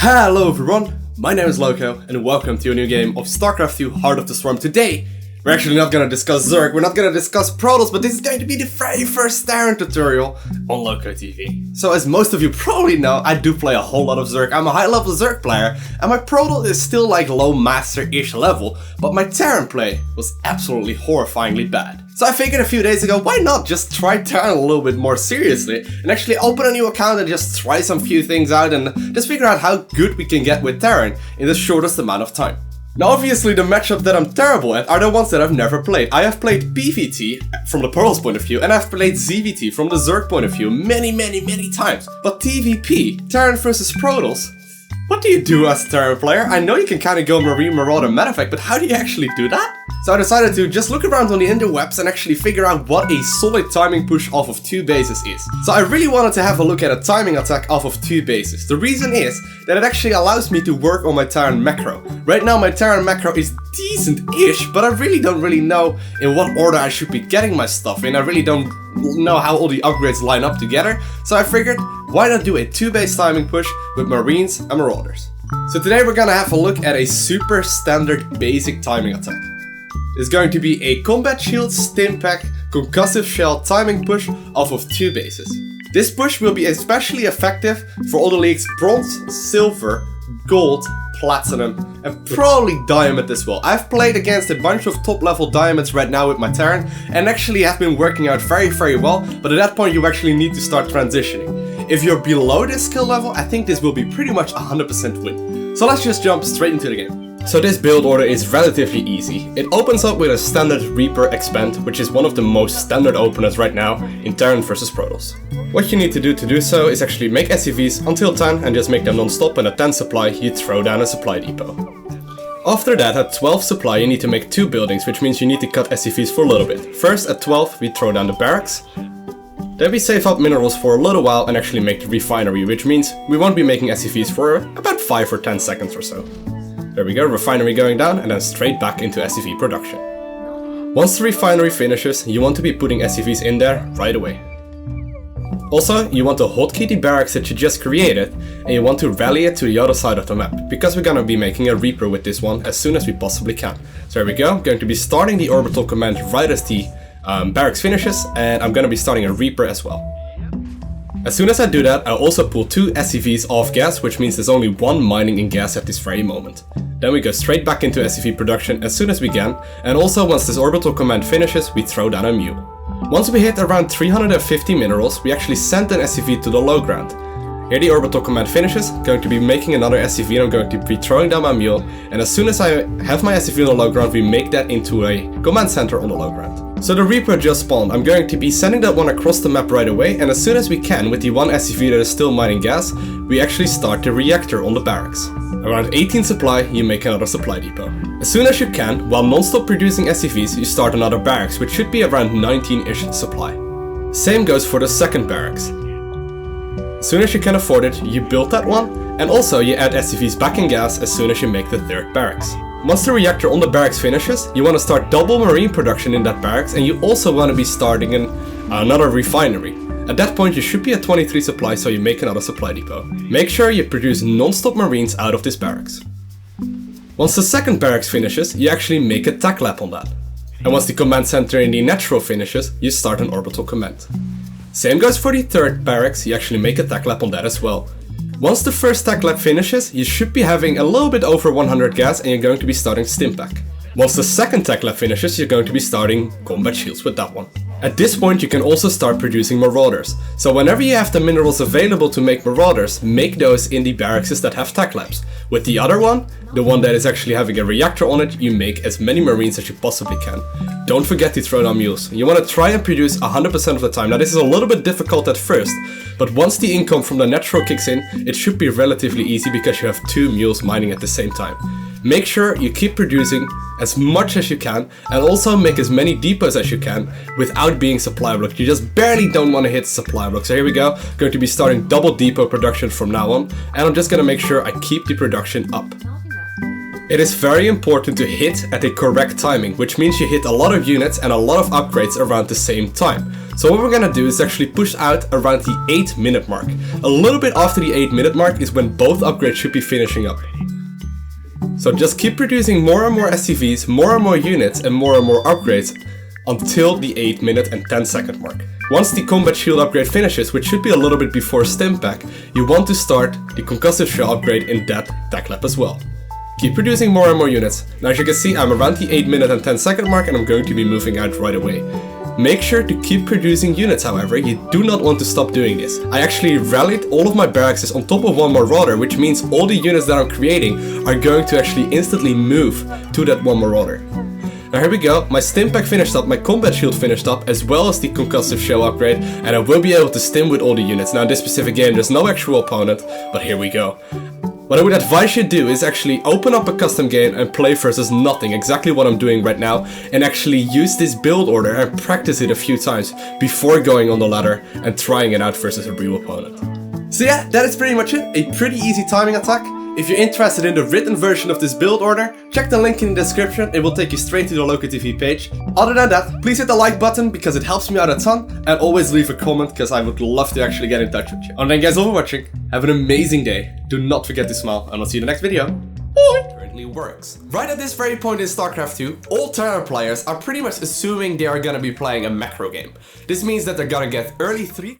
Hello everyone, my name is Lowko and welcome to a new game of StarCraft 2 Heart of the Swarm. Today, we're actually not gonna discuss Zerg, we're not gonna discuss Protoss, but this is going to be the very first Terran tutorial on LowkoTV. So as most of you probably know, I do play a whole lot of Zerg. I'm a high level Zerg player and my Protoss is still like low master-ish level, but my Terran play was absolutely horrifyingly bad. So I figured a few days ago, why not just try Terran a little bit more seriously and actually open a new account and just try some few things out and just figure out how good we can get with Terran in the shortest amount of time. Now obviously the matchup that I'm terrible at are the ones that I've never played. I have played PvT from the Protoss point of view and I've played ZvT from the Zerg point of view many times. But TVP, Terran versus Protoss, what do you do as a Terran player? I know you can kind of go Marine, Marauder, Medevac, but how do you actually do that? So I decided to just look around on the interwebs and actually figure out what a solid timing push off of 2 bases is. So I really wanted to have a look at a timing attack off of 2 bases. The reason is that it actually allows me to work on my Terran macro. Right now my Terran macro is decent-ish, but I really don't know in what order I should be getting my stuff in. I really don't know how all the upgrades line up together. So I figured, why not do a 2-base timing push with Marines and Marauders. So today we're gonna have a look at a super standard basic timing attack. It's going to be a Combat Shield, Stimpack, Concussive Shell timing push off of 2 bases. This push will be especially effective for all the leagues Bronze, Silver, Gold, Platinum, and probably Diamond as well. I've played against a bunch of top level Diamonds right now with my Terran and actually have been working out very well, but at that point you actually need to start transitioning. If you're below this skill level, I think this will be pretty much 100% win. So let's just jump straight into the game. So this build order is relatively easy. It opens up with a standard Reaper Expand, which is one of the most standard openers right now in Terran versus Protoss. What you need to do so is actually make SCVs until 10 and just make them non-stop, and at 10 supply you throw down a supply depot. After that, at 12 supply you need to make 2 buildings, which means you need to cut SCVs for a little bit. First at 12 we throw down the barracks, then we save up minerals for a little while and actually make the refinery, which means we won't be making SCVs for about 5 or 10 seconds or so. There we go, refinery going down and then straight back into SCV production. Once the refinery finishes, you want to be putting SCVs in there right away. Also, you want to hotkey the barracks that you just created and you want to rally it to the other side of the map, because we're gonna be making a Reaper with this one as soon as we possibly can. So there we go, I'm going to be starting the Orbital command right as the barracks finishes, and I'm gonna be starting a Reaper as well. As soon as I do that, I also pull 2 SCVs off gas, which means there's only 1 mining in gas at this very moment. Then we go straight back into SCV production as soon as we can, and also once this orbital command finishes, we throw down a mule. Once we hit around 350 minerals, we actually send an SCV to the low ground. Here the orbital command finishes, going to be making another SCV and I'm going to be throwing down my mule, and as soon as I have my SCV on the low ground, we make that into a command center on the low ground. So the Reaper just spawned. I'm going to be sending that one across the map right away, and as soon as we can, with the 1 SCV that is still mining gas, we actually start the reactor on the barracks. Around 18 supply, you make another supply depot. As soon as you can, while non-stop producing SCVs, you start another barracks, which should be around 19-ish supply. Same goes for the second barracks. As soon as you can afford it, you build that one, and also you add SCVs back in gas as soon as you make the third barracks. Once the reactor on the barracks finishes, you want to start double marine production in that barracks, and you also want to be starting another refinery. At that point you should be at 23 supply, so you make another supply depot. Make sure you produce non-stop marines out of this barracks. Once the second barracks finishes, you actually make a tech lab on that. And once the command center in the natural finishes, you start an orbital command. Same goes for the third barracks, you actually make a tech lab on that as well. Once the first tech lab finishes, you should be having a little bit over 100 gas and you're going to be starting Stimpack. Once the second tech lab finishes, you're going to be starting Combat Shields with that one. At this point you can also start producing Marauders. So whenever you have the minerals available to make Marauders, make those in the barracks that have tech labs. With the other one, the one that is actually having a reactor on it, you make as many Marines as you possibly can. Don't forget to throw down mules. You want to try and produce 100% of the time. Now this is a little bit difficult at first, but once the income from the natural kicks in, it should be relatively easy because you have 2 mules mining at the same time. Make sure you keep producing as much as you can and also make as many depots as you can without being supply blocked. You just barely don't want to hit supply block. So here we go, going to be starting double depot production from now on, and I'm just going to make sure I keep the production up. It is very important to hit at the correct timing, which means you hit a lot of units and a lot of upgrades around the same time. So what we're gonna do is actually push out around the 8-minute mark. A little bit after the 8-minute mark is when both upgrades should be finishing up. So just keep producing more and more SCVs, more and more units and more upgrades until the 8-minute and 10-second mark. Once the combat shield upgrade finishes, which should be a little bit before Stimpack, you want to start the concussive shell upgrade in that tech lab as well. Keep producing more and more units. Now as you can see, I'm around the 8-minute and 10-second mark and I'm going to be moving out right away. Make sure to keep producing units, however, you do not want to stop doing this. I actually rallied all of my barracks on top of one marauder, which means all the units that I'm creating are going to actually instantly move to that one marauder. Now here we go, my Stimpack finished up, my combat shield finished up, as well as the concussive shell upgrade, and I will be able to stim with all the units. Now in this specific game there's no actual opponent, but here we go. What I would advise you do is actually open up a custom game and play versus nothing, exactly what I'm doing right now, and actually use this build order and practice it a few times before going on the ladder and trying it out versus a real opponent. So yeah, that is pretty much it, a pretty easy timing attack. If you're interested in the written version of this build order, check the link in the description, it will take you straight to the LowkoTV page. Other than that, please hit the like button because it helps me out a ton, and always leave a comment because I would love to actually get in touch with you. And thank you guys all for watching, have an amazing day, do not forget to smile, and I'll see you in the next video. Bye! Currently works. Right at this very point in StarCraft 2, all Terran players are pretty much assuming they are gonna be playing a macro game. This means that they're gonna get early 3